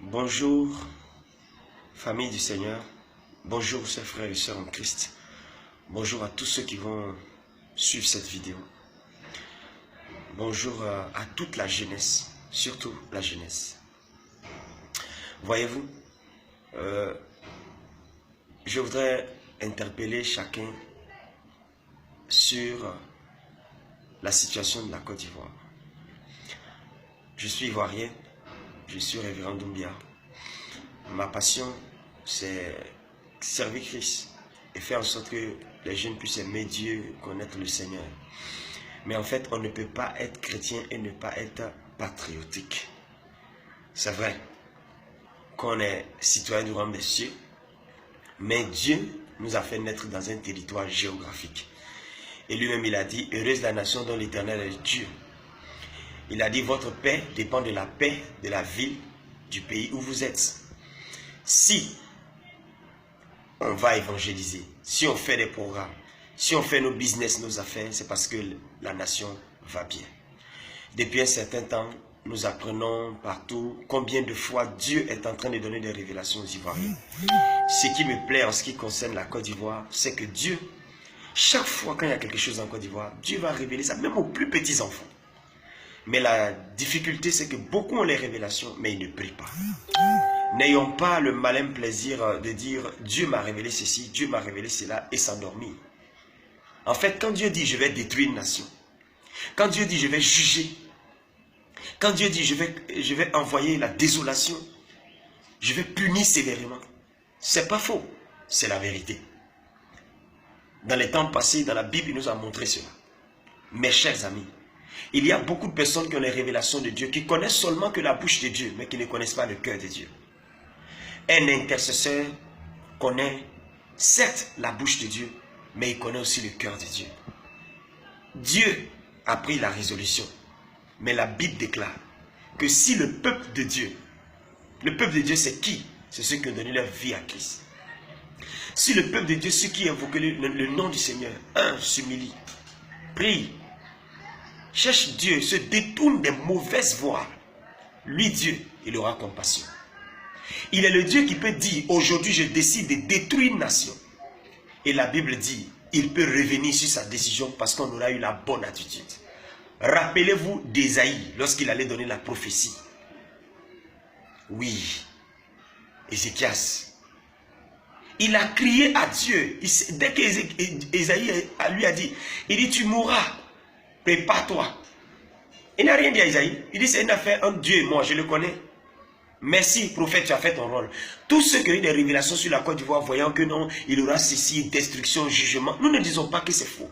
Bonjour, famille du Seigneur. Bonjour, chers frères et sœurs en Christ. Bonjour à tous ceux qui vont suivre cette vidéo. Bonjour à toute la jeunesse, surtout la jeunesse. Voyez-vous, je voudrais interpeller chacun sur la situation de la Côte d'Ivoire. Je suis ivoirien, je suis révérend Doumbia. Ma passion, c'est servir Christ et faire en sorte que les jeunes puissent aimer Dieu, connaître le Seigneur. Mais en fait, on ne peut pas être chrétien et ne pas être patriotique. C'est vrai qu'on est citoyen du royaume des cieux, mais Dieu nous a fait naître dans un territoire géographique. Et lui-même, il a dit, heureuse la nation dont l'Éternel est Dieu. Il a dit, votre paix dépend de la paix de la ville, du pays où vous êtes. Si on va évangéliser, si on fait des programmes, si on fait nos business, nos affaires, c'est parce que la nation va bien. Depuis un certain temps, nous apprenons partout combien de fois Dieu est en train de donner des révélations aux Ivoiriens. Ce qui me plaît en ce qui concerne la Côte d'Ivoire, c'est que Dieu, chaque fois quand il y a quelque chose en Côte d'Ivoire, Dieu va révéler ça, même aux plus petits enfants. Mais la difficulté, c'est que beaucoup ont les révélations, mais ils ne prient pas. N'ayons pas le malin plaisir de dire « Dieu m'a révélé ceci, Dieu m'a révélé cela » et s'endormir. En fait, quand Dieu dit « je vais détruire une nation », quand Dieu dit « je vais juger », quand Dieu dit « je vais envoyer la désolation », je vais punir sévèrement, c'est pas faux, c'est la vérité. Dans les temps passés, dans la Bible, il nous a montré cela. Mes chers amis, il y a beaucoup de personnes qui ont les révélations de Dieu, qui connaissent seulement que la bouche de Dieu, mais qui ne connaissent pas le cœur de Dieu. Un intercesseur connaît certes la bouche de Dieu, mais il connaît aussi le cœur de Dieu. Dieu a pris la résolution, mais la Bible déclare que si le peuple de Dieu c'est qui? C'est ceux qui ont donné leur vie à Christ. Si le peuple de Dieu, ceux qui invoquent le nom du Seigneur, s'humilie, prie, cherche Dieu, se détourne des mauvaises voies, lui Dieu, il aura compassion. Il est le Dieu qui peut dire, aujourd'hui je décide de détruire une nation. Et la Bible dit, il peut revenir sur sa décision parce qu'on aura eu la bonne attitude. Rappelez-vous d'Ésaïe, lorsqu'il allait donner la prophétie. Oui, Ézéchias, il a crié à Dieu. Dès qu'Ésaïe lui a dit, il dit, tu mourras. Prépare-toi. Il n'a rien dit à Isaïe. Il dit c'est une affaire entre Dieu et moi, je le connais. Merci, prophète, tu as fait ton rôle. Tous ceux qui ont eu des révélations sur la Côte d'Ivoire, voyant que non, il y aura ceci, destruction, jugement. Nous ne disons pas que c'est faux.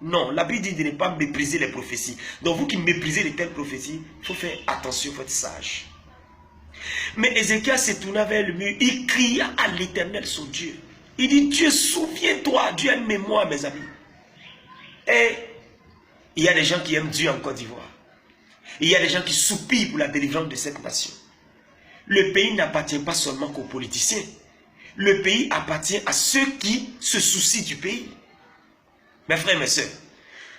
Non, la Bible dit de ne pas mépriser les prophéties. Donc vous qui méprisez les telles prophéties, il faut faire attention, il faut être sage. Mais Ézéchias s'est tourné vers le mur, il cria à l'Éternel, son Dieu. Il dit, Dieu, souviens-toi, Dieu a une mémoire, mes amis. Et il y a des gens qui aiment Dieu en Côte d'Ivoire. Il y a des gens qui soupirent pour la délivrance de cette nation. Le pays n'appartient pas seulement qu'aux politiciens. Le pays appartient à ceux qui se soucient du pays. Mes frères et mes sœurs,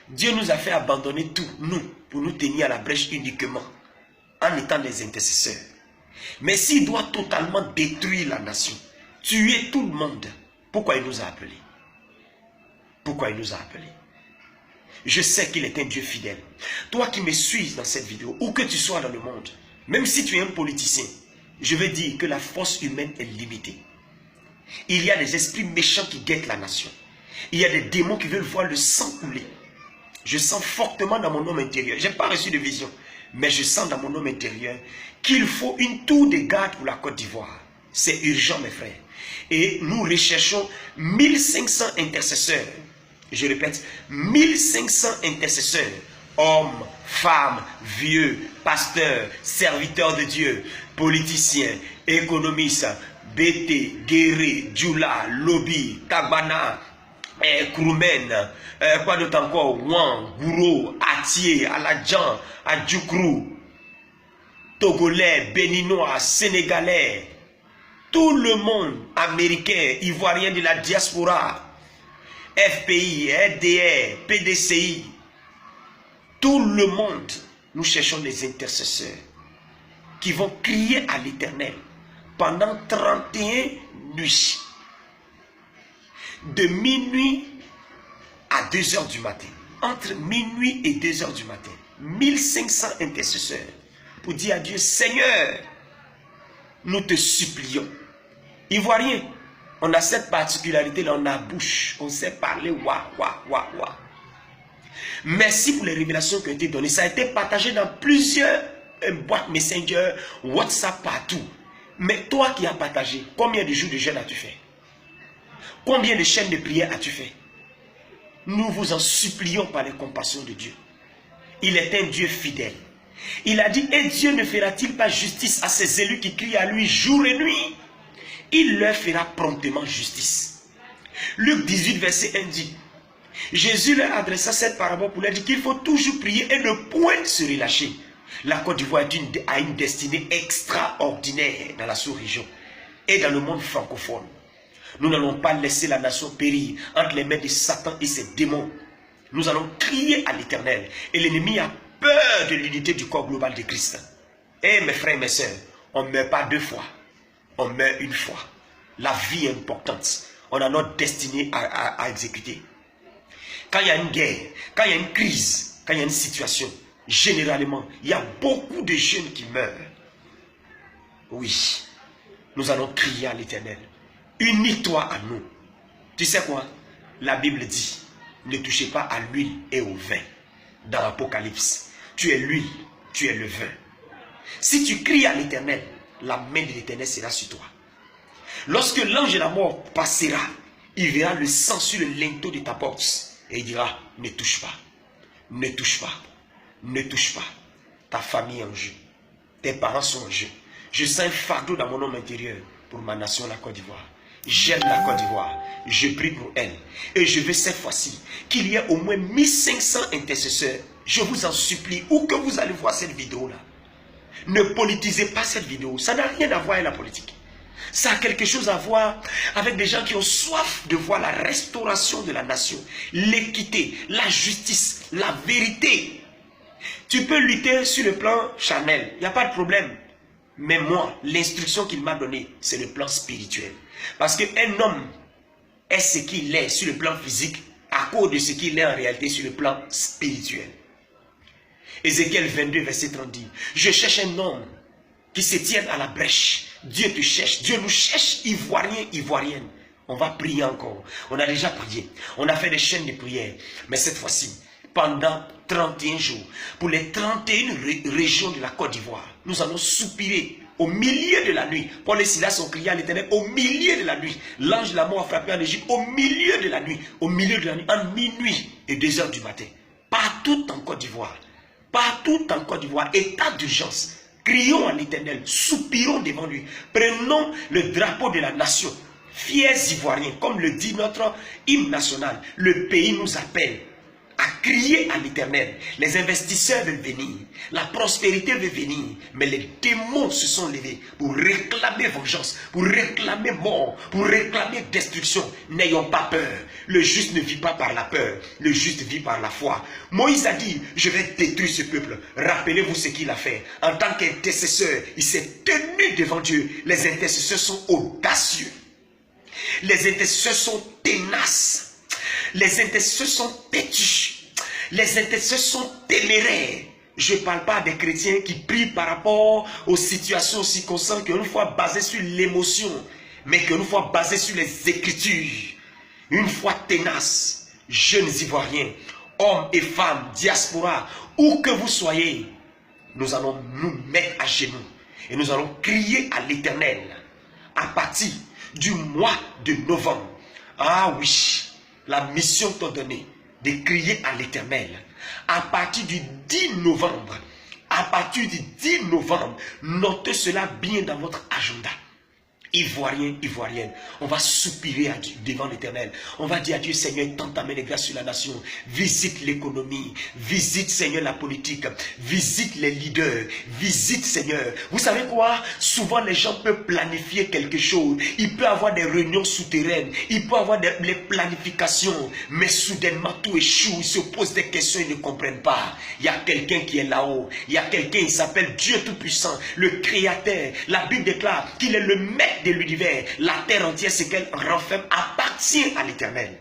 Dieu nous a fait abandonner tout, nous, pour nous tenir à la brèche uniquement, en étant des intercesseurs. Mais s'il doit totalement détruire la nation, tuer tout le monde, pourquoi il nous a appelés? Pourquoi il nous a appelés? Je sais qu'il est un Dieu fidèle. Toi qui me suis dans cette vidéo, où que tu sois dans le monde, même si tu es un politicien, je veux dire que la force humaine est limitée. Il y a des esprits méchants qui guettent la nation. Il y a des démons qui veulent voir le sang couler. Je sens fortement dans mon homme intérieur. Je n'ai pas reçu de vision, mais je sens dans mon homme intérieur qu'il faut une tour de garde pour la Côte d'Ivoire. C'est urgent, mes frères. Et nous recherchons 1500 intercesseurs. Je répète, 1500 intercesseurs, hommes, femmes, vieux, pasteurs, serviteurs de Dieu, politiciens, économistes, BT, Guéré, Djoula, Lobby, Tabana, Kroumen, quoi d'autre encore, Ouan, Gouro, Atié, Aladjan, Adjoukrou, Togolais, Béninois, Sénégalais, tout le monde, Américain, Ivoirien de la diaspora, FPI, RDR, PDCI, tout le monde, nous cherchons des intercesseurs qui vont crier à l'Éternel pendant 31 nuits. De minuit à 2 h du matin. Entre minuit et 2 h du matin. 1500 intercesseurs pour dire à Dieu, Seigneur, nous te supplions. Ivoirien, on a cette particularité-là, on a bouche, on sait parler, wa. Merci pour les révélations qui ont été données. Ça a été partagé dans plusieurs boîtes Messenger, WhatsApp, partout. Mais toi qui as partagé, combien de jours de jeûne as-tu fait? Combien de chaînes de prière as-tu fait? Nous vous en supplions par les compassions de Dieu. Il est un Dieu fidèle. Il a dit, et Dieu ne fera-t-il pas justice à ses élus qui crient à lui jour et nuit? Il leur fera promptement justice. Luc 18, verset 1 dit, Jésus leur adressa cette parabole pour leur dire qu'il faut toujours prier et ne point se relâcher. La Côte d'Ivoire a une destinée extraordinaire dans la sous-région et dans le monde francophone. Nous n'allons pas laisser la nation périr entre les mains de Satan et ses démons. Nous allons crier à l'Éternel. Et l'ennemi a peur de l'unité du corps global de Christ. Et mes frères et mes sœurs, on ne meurt pas 2 fois. On meurt 1 fois. La vie est importante. On a notre destinée à exécuter. Quand il y a une guerre, quand il y a une crise, quand il y a une situation, généralement, il y a beaucoup de jeunes qui meurent. Oui, nous allons crier à l'Éternel. Unis-toi à nous. Tu sais quoi? La Bible dit, ne touchez pas à l'huile et au vin. Dans l'Apocalypse, tu es l'huile, tu es le vin. Si tu cries à l'Éternel, la main de l'Éternel sera sur toi. Lorsque l'ange de la mort passera, il verra le sang sur le linteau de ta porte. Et il dira, ne touche pas, ne touche pas, ne touche pas. Ta famille est en jeu, tes parents sont en jeu. Je sens un fardeau dans mon homme intérieur pour ma nation, la Côte d'Ivoire. J'aime la Côte d'Ivoire, je prie pour elle. Et je veux cette fois-ci qu'il y ait au moins 1500 intercesseurs. Je vous en supplie, où que vous allez voir cette vidéo-là, ne politisez pas cette vidéo. Ça n'a rien à voir avec la politique. Ça a quelque chose à voir avec des gens qui ont soif de voir la restauration de la nation, l'équité, la justice, la vérité. Tu peux lutter sur le plan charnel, il n'y a pas de problème. Mais moi, l'instruction qu'il m'a donnée, c'est le plan spirituel. Parce qu'un homme est ce qu'il est sur le plan physique à cause de ce qu'il est en réalité sur le plan spirituel. Ézéchiel 22, verset 30 dit, je cherche un homme qui se tienne à la brèche. Dieu te cherche, Dieu nous cherche, Ivoiriens, Ivoiriennes. On va prier encore. On a déjà prié. On a fait des chaînes de prière. Mais cette fois-ci, pendant 31 jours, pour les 31 régions de la Côte d'Ivoire, nous allons soupirer au milieu de la nuit. Paul et Silas ont crié à l'Éternel au milieu de la nuit. L'ange de la mort a frappé en Égypte au milieu de la nuit. Au milieu de la nuit, en minuit et 2 h du matin. Partout en Côte d'Ivoire. Partout en Côte d'Ivoire, état d'urgence. Crions à l'Éternel, soupirons devant lui. Prenons le drapeau de la nation. Fiers Ivoiriens, comme le dit notre hymne national, le pays nous appelle à crier à l'Éternel. Les investisseurs veulent venir, la prospérité veut venir, mais les démons se sont levés pour réclamer vengeance, pour réclamer mort, pour réclamer destruction. N'ayons pas peur. Le juste ne vit pas par la peur, le juste vit par la foi. Moïse a dit, je vais détruire ce peuple. Rappelez-vous ce qu'il a fait. En tant qu'intercesseur, il s'est tenu devant Dieu. Les intercesseurs sont audacieux. Les intercesseurs sont ténaces. Les intercesseurs sont têtus. Les intercesseurs sont téméraires. Je ne parle pas des chrétiens qui prient par rapport aux situations circonstances, qu'une fois basées sur l'émotion, mais qu'une fois basées sur les Écritures. Une foi ténace, jeunes Ivoiriens, hommes et femmes, diaspora, où que vous soyez, nous allons nous mettre à genoux et nous allons crier à l'Éternel à partir du mois de novembre. Ah oui, la mission t'a donné de crier à l'Éternel. À partir du 10 novembre, à partir du 10 novembre, notez cela bien dans votre agenda. Ivoirien, Ivoirienne, on va soupirer devant l'Éternel. On va dire à Dieu, Seigneur, tends ta main de grâce sur la nation. Visite l'économie, visite, Seigneur, la politique, visite les leaders, visite, Seigneur. Vous savez quoi? Souvent, les gens peuvent planifier quelque chose. Il peut y avoir des réunions souterraines, il peut y avoir des planifications, mais soudainement, tout échoue. Ils se posent des questions, ils ne comprennent pas. Il y a quelqu'un qui est là-haut. Il y a quelqu'un, il s'appelle Dieu Tout-Puissant, le Créateur. La Bible déclare qu'il est le maître de l'univers. La terre entière, ce qu'elle renferme, appartient à l'Éternel.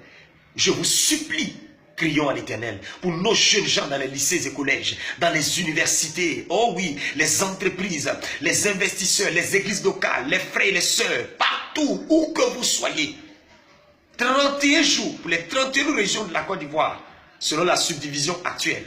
Je vous supplie, crions à l'Éternel pour nos jeunes gens dans les lycées et collèges, dans les universités, oh oui, les entreprises, les investisseurs, les églises locales, les frères et les sœurs, partout, où que vous soyez. 31 jours pour les 31 régions de la Côte d'Ivoire, selon la subdivision actuelle.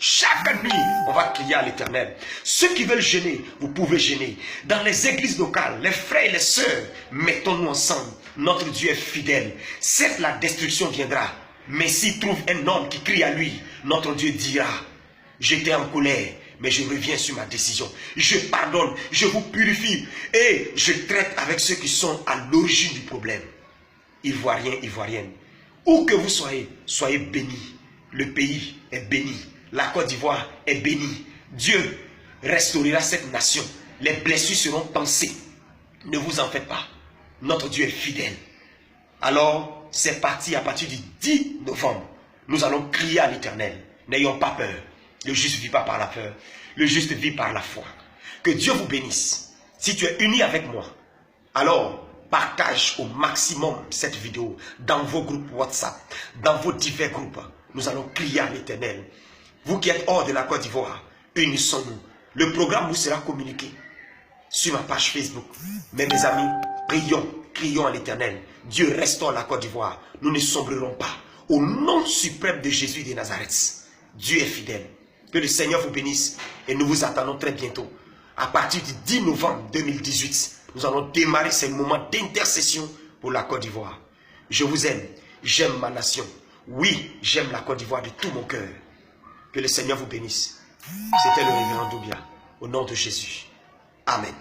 Chaque nuit, on va crier à l'Éternel. Ceux qui veulent jeûner, vous pouvez jeûner. Dans les églises locales, les frères et les sœurs, mettons-nous ensemble. Notre Dieu est fidèle. Certes, la destruction viendra. Mais s'il trouve un homme qui crie à lui, notre Dieu dira, j'étais en colère, mais je reviens sur ma décision. Je pardonne, je vous purifie. Et je traite avec ceux qui sont à l'origine du problème. Ivoiriens, Ivoiriennes, où que vous soyez, soyez bénis. Le pays est béni. La Côte d'Ivoire est bénie. Dieu restaurera cette nation. Les blessures seront pansées. Ne vous en faites pas. Notre Dieu est fidèle. Alors, c'est parti à partir du 10 novembre. Nous allons crier à l'Éternel. N'ayons pas peur. Le juste ne vit pas par la peur. Le juste vit par la foi. Que Dieu vous bénisse. Si tu es uni avec moi, alors partage au maximum cette vidéo dans vos groupes WhatsApp, dans vos divers groupes. Nous allons crier à l'Éternel. Vous qui êtes hors de la Côte d'Ivoire, unissons-nous. Le programme vous sera communiqué sur ma page Facebook. Mais mes amis, prions, crions à l'Éternel. Dieu restaure la Côte d'Ivoire. Nous ne sombrerons pas. Au nom suprême de Jésus de Nazareth, Dieu est fidèle. Que le Seigneur vous bénisse et nous vous attendons très bientôt. À partir du 10 novembre 2018, nous allons démarrer ces moments d'intercession pour la Côte d'Ivoire. Je vous aime, j'aime ma nation. Oui, j'aime la Côte d'Ivoire de tout mon cœur. Que le Seigneur vous bénisse. C'était le révérend Doumbia. Au nom de Jésus. Amen.